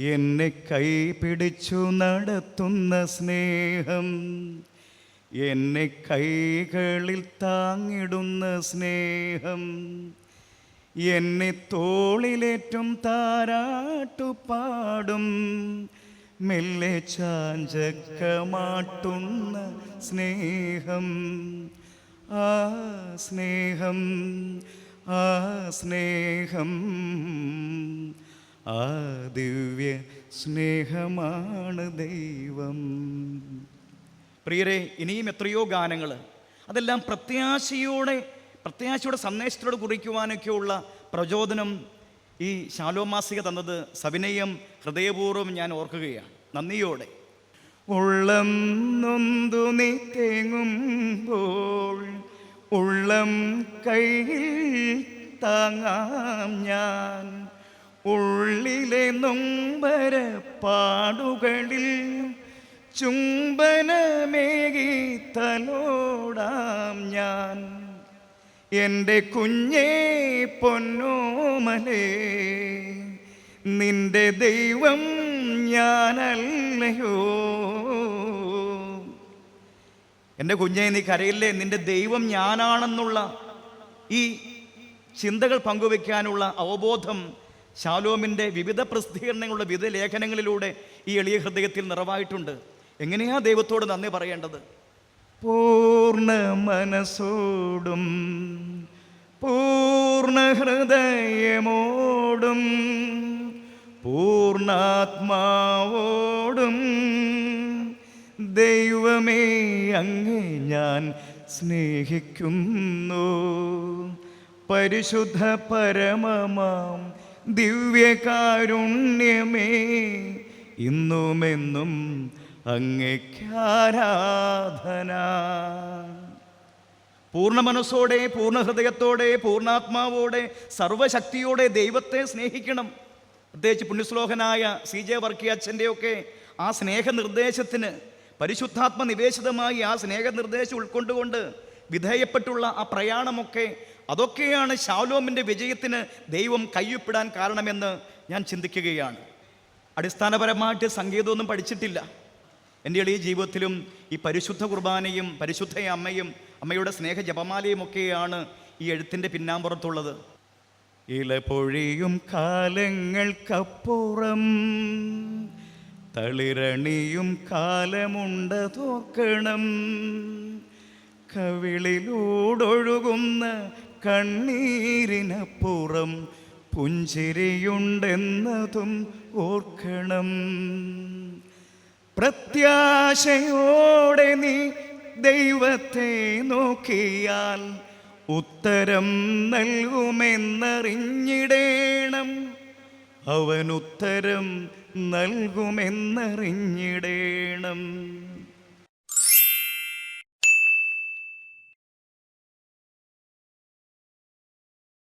എന്നെ കൈപിടിച്ചു നടത്തുന്ന സ്നേഹം, എന്നെ കൈകളിൽ താങ്ങിടുന്ന സ്നേഹം, എന്നെ തോളിലേറ്റും താരാട്ടുപാടും മെല്ലെ ചാഞ്ചക്കമാട്ടുന്ന സ്നേഹം, ആ സ്നേഹം, ആ സ്നേഹം, ആ ദിവ്യ സ്നേഹമാണ് ദൈവം. പ്രിയരെ, ഇനിയും എത്രയോ ഗാനങ്ങൾ, അതെല്ലാം പ്രത്യാശയോടെ സന്ദേശത്തോട് കുറിക്കുവാനൊക്കെയുള്ള പ്രചോദനം ഈ ശാലോം മാസിക തന്നത് സവിനയം ഹൃദയപൂർവ്വം ഞാൻ ഓർക്കുകയാണ്, നന്ദിയോടെ. ഉള്ളം നൊന്തു നീ തേങ്ങുമ്പോൾ ഉള്ളം കൈയിൽ താങ്ങാം ഞാൻ, ഉള്ളിലെ നൊമ്പര പാടുകളിൽ ചുംബനമേകി തലോടാം ഞാൻ. എൻ്റെ കുഞ്ഞേ പൊന്നോമലേ, നിന്റെ ദൈവം ഞാനല്ലയോ. എൻ്റെ കുഞ്ഞേ, നീ കരയില്ലേ, നിന്റെ ദൈവം ഞാനാണെന്നുള്ള ഈ ചിന്തകൾ പങ്കുവയ്ക്കാനുള്ള അവബോധം ശാലോമിൻ്റെ വിവിധ പ്രസിദ്ധീകരണങ്ങളുടെ വിവിധ ലേഖനങ്ങളിലൂടെ ഈ എളിയ ഹൃദയത്തിൽ നിറവായിട്ടുണ്ട്. എങ്ങനെയാ ദൈവത്തോട് നന്ദി പറയേണ്ടത്? പൂർണ്ണ മനസ്സോടും പൂർണ്ണ ഹൃദയമോടും പൂർണ്ണാത്മാവോടും ദൈവമേ അങ്ങേ ഞാൻ സ്നേഹിക്കുന്നു. പരിശുദ്ധ പരമമാം ദിവ്യകാരുണ്യമേ, ഇന്നുമെന്നും അങ്ങേക്കാരാധന. പൂർണ്ണ മനസ്സോടെ, പൂർണ്ണ ഹൃദയത്തോടെ, പൂർണ്ണാത്മാവോടെ, സർവശക്തിയോടെ ദൈവത്തെ സ്നേഹിക്കണം. പ്രത്യേകിച്ച് പുണ്യശ്ലോകനായ CJ വർക്കി അച്ഛൻ്റെയൊക്കെ ആ സ്നേഹനിർദ്ദേശത്തിന്, പരിശുദ്ധാത്മ നിവേശിതമായി ആ സ്നേഹനിർദ്ദേശം ഉൾക്കൊണ്ടുകൊണ്ട് വിധേയപ്പെട്ടുള്ള ആ പ്രയാണമൊക്കെ, അതൊക്കെയാണ് ശാലോമിൻ്റെ വിജയത്തിന് ദൈവം കയ്യൊപ്പിടാൻ കാരണമെന്ന് ഞാൻ ചിന്തിക്കുകയാണ്. അടിസ്ഥാനപരമായിട്ട് സംഗീതമൊന്നും പഠിച്ചിട്ടില്ല. എൻ്റെ എളിയ ജീവിതത്തിലും ഈ പരിശുദ്ധ കുർബാനയും പരിശുദ്ധ അമ്മയും അമ്മയുടെ സ്നേഹ ജപമാലയും ഒക്കെയാണ് ഈ എഴുത്തിൻ്റെ പിന്നാമ്പുറത്തുള്ളത്. ഇലപൊഴിയും കാലങ്ങൾക്കപ്പുറം തളിരണിയും കാലമുണ്ട തോക്കണം, കവിളിലൂടൊഴുകുന്ന കണ്ണീരിനപ്പുറം പുഞ്ചിരിയുണ്ടെന്നതും ഓർക്കണം. പ്രത്യാശയോടെ നീ ദൈവത്തെ നോക്കിയാൽ ഉത്തരം നൽകുമെന്നറിഞ്ഞിടേണം, അവൻ ഉത്തരം നൽകുമെന്നറിഞ്ഞിടേണം.